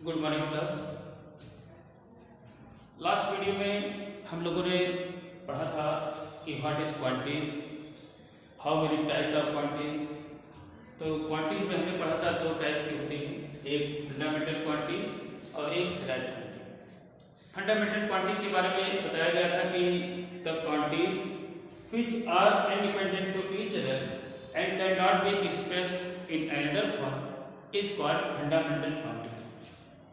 Good morning class. Last video में हम लोगों ने पढ़ा था कि what is quantities, how many types of quantities. तो क्वांटिटीज में हमने पढ़ा था दो टाइप्स की होती हैं, एक फंडामेंटल क्वांटिटी और एक डिराइव्ड क्वांटिटी। फंडामेंटल क्वांटिटीज के बारे में बताया गया था कि the quantities which are independent to each other and cannot be expressed in another form is called fundamental quantities।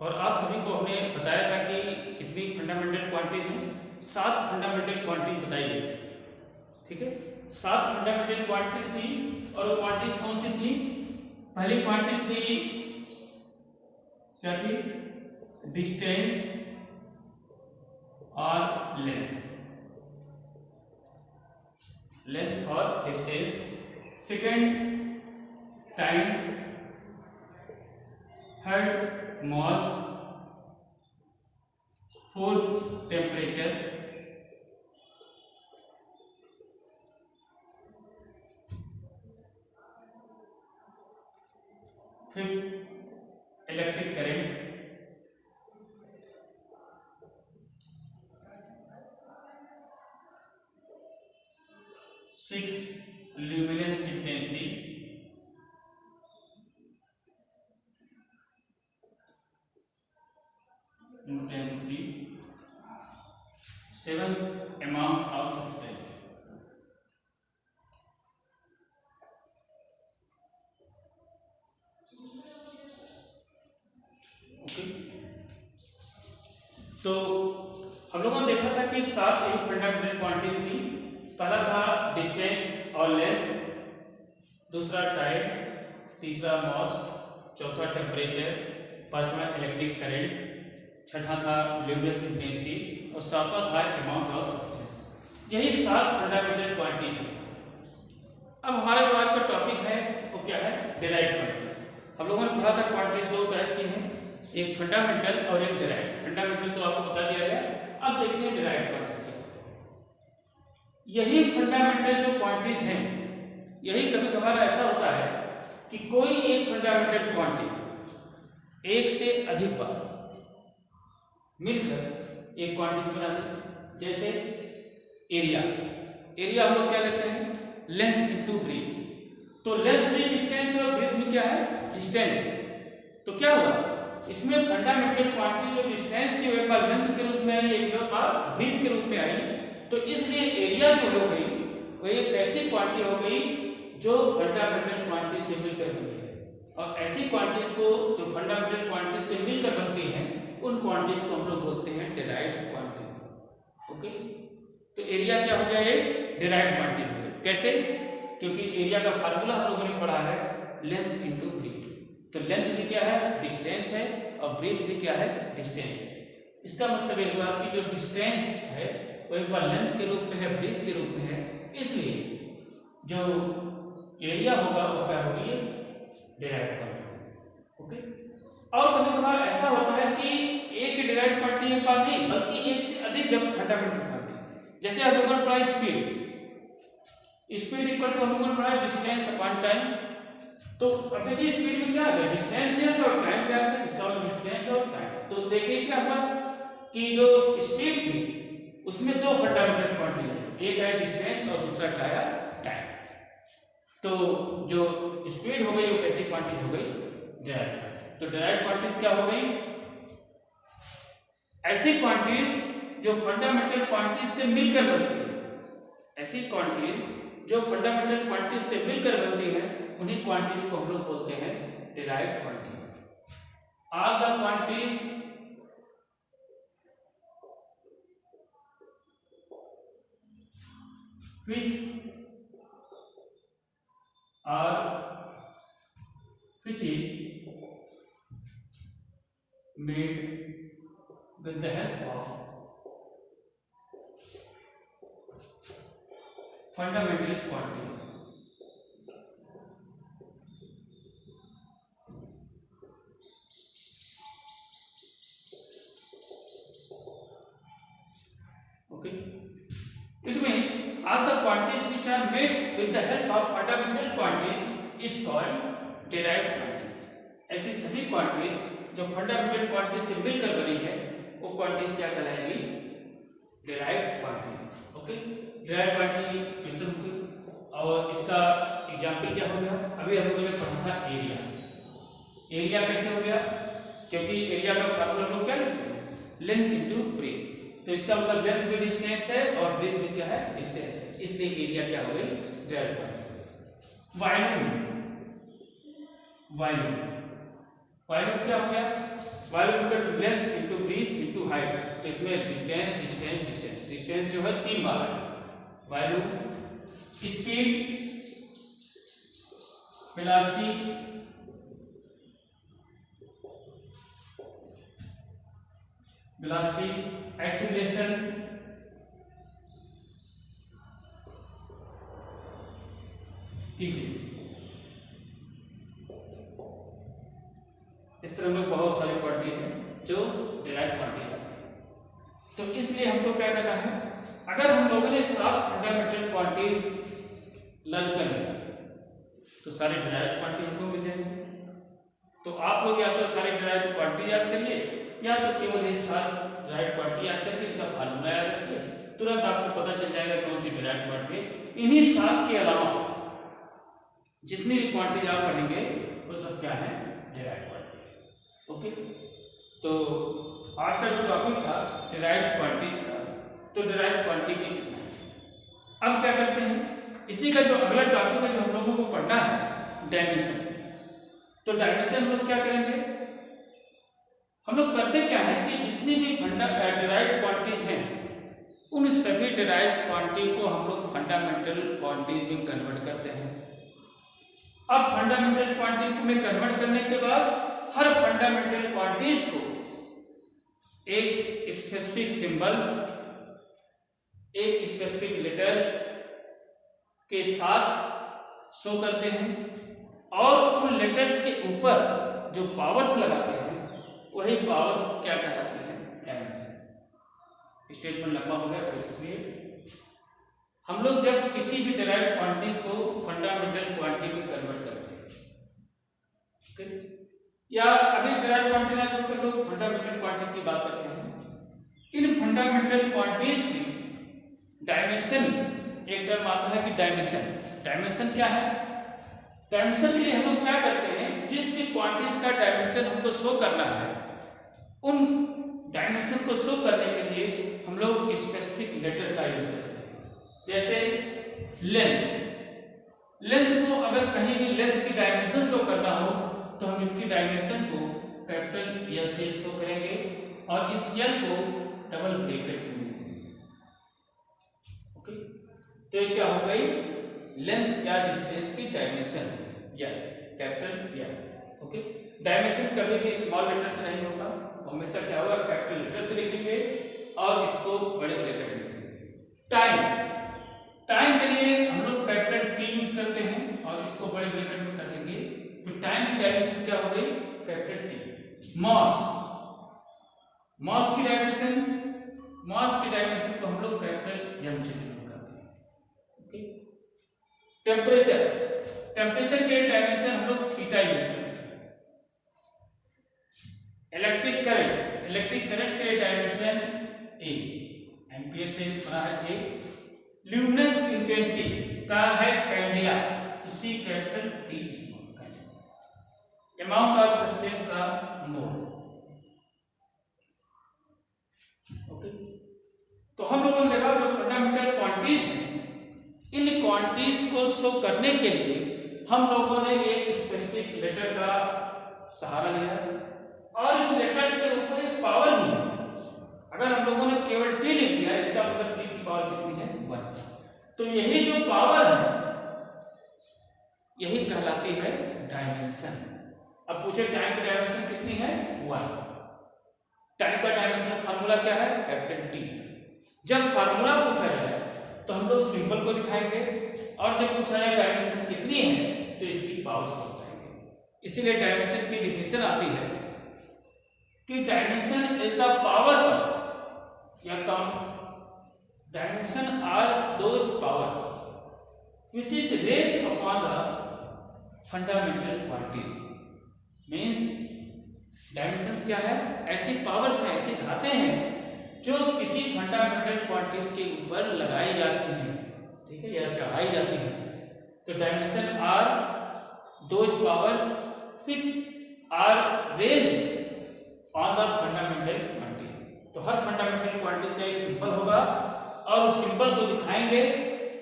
और आप सभी को हमने बताया था कि कितनी फंडामेंटल क्वांटिटीज हैं, 7 फंडामेंटल क्वांटिटीज बताई गई थी। ठीक है, 7 फंडामेंटल क्वांटिटीज थी और वो क्वांटिटीज कौन सी थी? पहली क्वांटिटी थी क्या थी? डिस्टेंस और लेंथ और distance. Second time, third mass, fourth temperature, fifth electric current, six luminous intensity, seven amount of substance. Okay, तो हम लोगों ने देखा था कि 7 एक फंडामेंटल क्वांटिटीज थी। पहला था डिस्टेंस और लेंथ, दूसरा टाइम, तीसरा मास, चौथा टेम्परेचर, पांचवा इलेक्ट्रिक करंट, छठा था ल्यूमिनस इंटेंसिटी और सातवां था अमाउंट ऑफ सब्सटेंस। यही 7 फंडामेंटल क्वांटिटीज हैं। अब हमारा जो आज का टॉपिक है वो क्या है? Derived quantity. हम लोगों ने पढ़ा था क्वांटिटीज दो टाइप की हैं, एक फंडामेंटल और एक डिराइव्ड। फंडामेंटल तो आपको बता दिया गया, अब देखते हैं डिराइव्ड क्वांटिटीज। यही फंडामेंटल जो क्वांटिटीज हैं, यही कभी कभार ऐसा होता है कि कोई एक फंडामेंटल क्वांटिटी एक से अधिक बार मिलकर एक क्वांटिटी बना दे। जैसे एरिया हम लोग क्या लेते हैं? Length into breadth. तो लेंथ में डिस्टेंस और ब्रीथ में क्या है? डिस्टेंस है। तो क्या हुआ इसमें? फंडामेंटल क्वांटिटी जो डिस्टेंस थी वो एक बार लेंथ के रूप में आई, एक बार ब्रीथ के रूप में आई। तो इसलिए एरिया जो हो गई वो एक ऐसी क्वांटिटी हो गई जो फंडामेंटल क्वांटिटी से मिलकर बनी है। और ऐसी क्वांटिटीज को जो फंडामेंटल क्वांटिटी से मिलकर बनती हैं उन क्वांटिटीज को हम लोग बोलते हैं डिराइव्ड क्वांटिटीज। ओके, तो एरिया क्या हो गया? एक डिराइव्ड क्वांटिटी हो गई। कैसे? क्योंकि एरिया का फार्मूला हम लोगों ने पढ़ा है लेंथ इनटू ब्रीथ। तो लेंथ भी क्या है? डिस्टेंस है, और ब्रीथ भी क्या है? डिस्टेंस है। इसका मतलब ये हुआ कि जो डिस्टेंस है वो एक बार लेंथ के रूप में है, ब्रीथ के रूप में है, इसलिए जो एरिया होगा वो क्या होगी? Derived quantity. ओके, और कभी कभार ऐसा होता है कि एक डिराइव्ड क्वांटिटी एक बार नहीं बल्कि एक से अधिक फंडामेंटल क्वांटिटी। जैसे हम लोगों ने पढ़ा स्पीड इक्वल टू हम लोगों ने पढ़ा डिस्टेंस अपॉन टाइम। तो अब देखिए स्पीड में क्या है? डिस्टेंस दिया था और टाइम दिया था, इसका मतलब डिस्टेंस और टाइम। तो देखिए क्या हुआ कि जो स्पीड थी उसमें दो फंडामेंटल क्वांटिटी है, एक है डिस्टेंस और दूसरा क्या है? टाइम। तो जो स्पीड हो गई वो कैसी क्वांटिटी हो गई? डिराइव्ड। तो डिराइव्ड क्वांटिटीज क्या हो गई? ऐसी क्वांटिटीज जो फंडामेंटल क्वांटिटीज से मिलकर बनती है। ऐसी क्वांटिटीज जो फंडामेंटल क्वांटिटीज से मिलकर बनती है उन्हीं क्वांटिटीज को हम लोग बोलते हैं derived quantity. All the quantities which is made with the help of fundamental quantities। Okay, it means all the quantities which are made with the help of fundamental quantities is called derived quantity। ऐसी सभी quantities जो fundamental quantities से मिलकर बनी है वो quantities क्या कहलाएगी? Derived quantities. Okay, derived quantity कैसे होगी और इसका एग्जांपल क्या हो गया? अभी हम लोगों ने पढ़ा था एरिया। एरिया कैसे हो गया? क्योंकि एरिया का फार्मूला हम लोग क्या लिखते हैं? Length into breadth. तो इसका मतलब लेंथ भी डिस्टेंस है और ब्रेथ भी क्या है? डिस्टेंस है, इसलिए एरिया क्या हो गई? Derived quantity. Volume, volume, volume क्या हो गया? वॉल्यूम का length into breadth into height. तो इसमें डिस्टेंस डिस्टेंस डिस्टेंस, डिस्टेंस जो है 3 बार है। Volume, speed, velocity, velocity, acceleration, इस तरह में बहुत सारी क्वांटिटीज हैं जो डिराइव्ड क्वांटिटी है। तो इसलिए हमको क्या करना है? अगर हम लोगों ने 7 फंडामेंटल क्वांटिटीज लर्न कर लिया तो सारे डिराइव्ड क्वांटिटी हमको मिल जाएंगे। तो आप लोग या तो सारे डिराइव्ड क्वांटिटी याद करिए या तो केवल ये 7 डिराइव्ड क्वांटिटी याद करके इनका फार्मूला याद रखिए, तुरंत आपको पता चल जाएगा कौन सी डिराइव्ड क्वांटिटी। इन्हीं 7 के अलावा जितनी भी क्वांटिटी आप पढ़ेंगे वो सब क्या है? Derived quantity. ओके, तो आज का जो टॉपिक था डिराइव्ड क्वांटिटीज का, तो डिराइव्ड क्वांटिटी में इतना है। अब क्या करते हैं, इसी का जो अगला टॉपिक है जो हम लोगों को पढ़ना है, डायमेंशन। तो डायमेंशन हम लोग क्या करेंगे? हम लोग करते क्या है कि जितनी भी डिराइव्ड क्वांटिटीज हैं उन सभी डिराइव्ड क्वांटिटी को हम लोग फंडामेंटल क्वांटिटी में कन्वर्ट करते हैं। अब फंडामेंटल क्वांटिटी में कन्वर्ट करने के बाद हर फंडामेंटल क्वांटिटीज को एक स्पेसिफिक सिंबल, एक स्पेसिफिक लेटर के साथ शो करते हैं और उन लेटर्स के ऊपर जो पावर्स लगाते हैं वही पावर्स क्या कहलाते हैं? डायमेंशन। स्टेटमेंट लंबा हो गया, इसलिए हम लोग जब किसी भी डिराइव्ड क्वांटिटीज को फंडामेंटल क्वांटिटी में कन्वर्ट करते हैं, ठीक है, या अभी डिराइव्ड क्वांटिटी ना छोड़कर लोग फंडामेंटल क्वांटिटीज की बात करते हैं। इन फंडामेंटल क्वांटिटीज की डायमेंशन, एक टर्म आता है कि डायमेंशन। डायमेंशन क्या है? डायमेंशन के लिए हम लोग क्या करते हैं, जिस भी क्वांटिटीज का डायमेंशन हमको शो करना है उन डायमेंशन को शो करने के लिए हम लोग स्पेसिफिक लेटर का यूज करते हैं। जैसे लेंथ, लेंथ को अगर कहीं भी लेंथ की डायमेंशन शो करना हो तो हम इसकी डायमेंशन को कैपिटल एल से शो करेंगे और इस एल को डबल ब्रैकेट में लिखेंगे। ओके, तो ये क्या हो गई? लेंथ या डिस्टेंस की डायमेंशन, या कैपिटल एल। ओके, डायमेंशन कभी भी स्मॉल लेटर से नहीं होगा, हमेशा क्या होगा? कैपिटल लेटर से लिखेंगे और इसको बड़े ब्रैकेट में लिखेंगे। टाइम, टाइम के लिए हम लोग कैपिटल टी यूज करते हैं और इसको बड़े ब्रैकेट में कर देंगे, तो टाइम की डायमेंशन क्या हो गई? Capital T. मास, मास की डायमेंशन, मास की डायमेंशन को हम लोग कैपिटल एम से डिनोट करते हैं। ओके, टेम्परेचर, टेम्परेचर के डायमेंशन हम लोग थीटा यूज करते हैं। इलेक्ट्रिक करंट, इलेक्ट्रिक करंट के डायमेंशन ए, एम्पियर से बना है ए। ल्यूमिनस इंटेंसिटी का है कैंडेला, तो C capital T small candela. Amount of substance का मोल। ओके, तो हम लोगों ने देखा जो फंडामेंटल क्वांटिटीज हैं, इन क्वांटिटीज को शो करने के लिए हम लोगों ने एक स्पेसिफिक लेटर का सहारा लिया और इस लेटर के ऊपर एक पावर भी है। अगर हम लोगों ने केवल टी लिख दिया, इसका मतलब टी की पावर कितनी है? 1। तो यही जो पावर है यही कहलाती है डायमेंशन। अब पूछे टाइम की डायमेंशन कितनी है? 1। टाइम का डायमेंशन फार्मूला क्या है? Capital T. जब फार्मूला पूछा जाए तो हम लोग सिंबल को दिखाएंगे और जब पूछा जाए डायमेंशन कितनी है तो इसकी पावर को बताएंगे। इसीलिए डायमेंशन की डिफिनेशन आती है कि dimension is the power of, या dimension are those powers which is rest upon the fundamental quantities. Means dimensions क्या है? ऐसी पावर्स हैं, ऐसी धातें हैं जो किसी फंडामेंटल क्वांटिटीज के ऊपर लगाई जाती हैं, ठीक है, या चढ़ाई जाती हैं। तो dimension are those powers which are raised on the fundamental quantity. तो हर फंडामेंटल क्वांटिटी का एक सिंबल होगा और उस सिंबल को दिखाएंगे।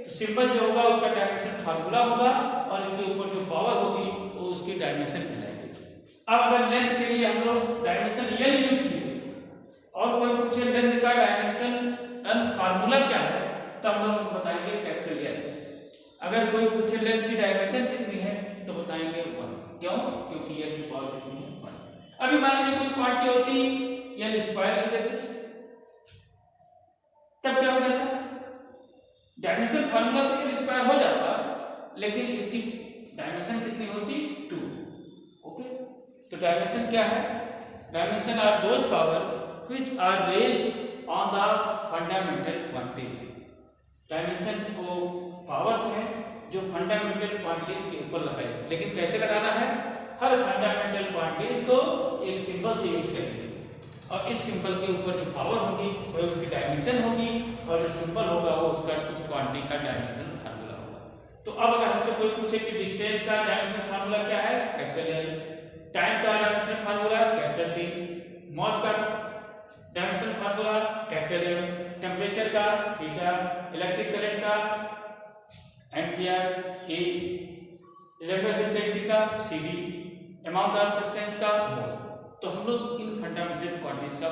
तो सिंबल जो होगा उसका डायमेंशन फार्मूला होगा और इसके ऊपर जो पावर होगी वो उसकी डायमेंशन कहलाएगी। अब अगर लेंथ के लिए हम लोग डायमेंशन एल यूज किए और कोई पूछे लेंथ का डायमेंशन फार्मूला क्या है, तो हम लोग बताएंगे कैपिटल एल। अगर कोई पूछे लेंथ की डायमेंशन कितनी है तो बताएंगे 1। क्यों? क्योंकि एल की पावर कितनी है 1। अभी मान लीजिए कोई क्वांटिटी होती एल स्क्वायर लिख देते, तब क्या हो जाता? डायमेंशन फार्मूला तो एल स्क्वायर हो जाता, लेकिन इसकी डायमेंशन कितनी होती? 2। ओके, तो डायमेंशन क्या है? Dimension are those power which are raised on the fundamental quantity. Dimension वो पावर्स हैं जो फंडामेंटल क्वांटिटीज के ऊपर लगाई। लेकिन कैसे लगाना है? हर फंडामेंटल क्वांटिटीज को एक सिंबल से यूज करेंगे और इस सिंबल के ऊपर जो पावर होगी वह उसकी डायमेंशन होगी और जो सिंबल होगा वो उसका उस क्वांटिटी का डायमेंशन फार्मूला होगा। तो अब अगर हमसे कोई पूछे कि डिस्टेंस का डायमेंशन फार्मूला क्या है? Capital L. टाइम का dimension formula capital T. Mass का dimension formula capital M. Temperature का थीटा। इलेक्ट्रिक करंट का एम्पियर के। इलेक्ट्रिक इंटेंसिटी का सीवी। अमाउंट ऑफ सब्सटेंस का मोल। तो हम लोग इन फंडामेंटल क्वांटिटीज का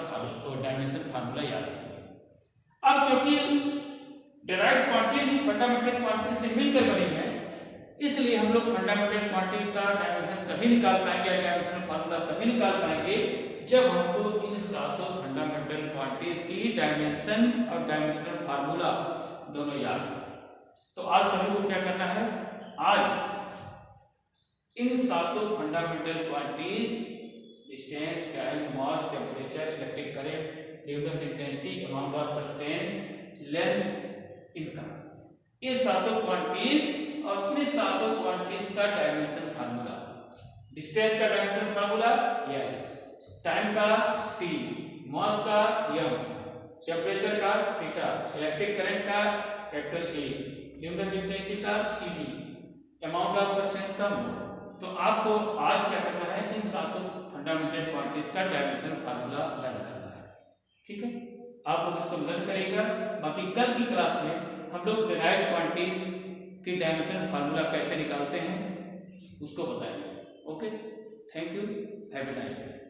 डायमेंशन फार्मूला याद रखेंगे। अब क्योंकि डेराइव्ड क्वांटिटीज फंडामेंटल क्वांटिटीज से मिलकर बनी है, इसलिए हम लोग फंडामेंटल क्वांटिटीज का डायमेंशन तभी निकाल पाएंगे, डायमेंशन फार्मूला तभी निकाल पाएंगे जब हमको इन सातों फंडामेंटल क्वांटिटीज की डायमेंशन और डायमेंशनल फार्मूला दोनों याद हो। तो आज सभी को क्या करना है? आज इन सातों fundamental quantities distance, time, mass, temperature, electric current, luminous intensity, amount of substance, length, इनका, ये सातों क्वांटिटीज और इन सातों क्वांटिटीज का डायमेंशन फार्मूला। डिस्टेंस का डायमेंशन फार्मूला एल, टाइम का टी, मास का एम, टेम्परेचर का थीटा, इलेक्ट्रिक करंट का कैपिटल ए, ल्यूमिनस इंटेंसिटी का सीवी, अमाउंट ऑफ सब्सटेंस का मोल। तो आपको आज क्या करना है? इन सातों फंडामेंटल क्वांटिटीज का डायमेंशन फार्मूला लर्न करना है, ठीक है? आप लोग इसको लर्न करेगा। बाकी कल की क्लास में हम लोग डेराइव्ड क्वांटिटीज की डायमेंशन फार्मूला कैसे निकालते हैं उसको बताएंगे। Okay, thank you, have a nice day.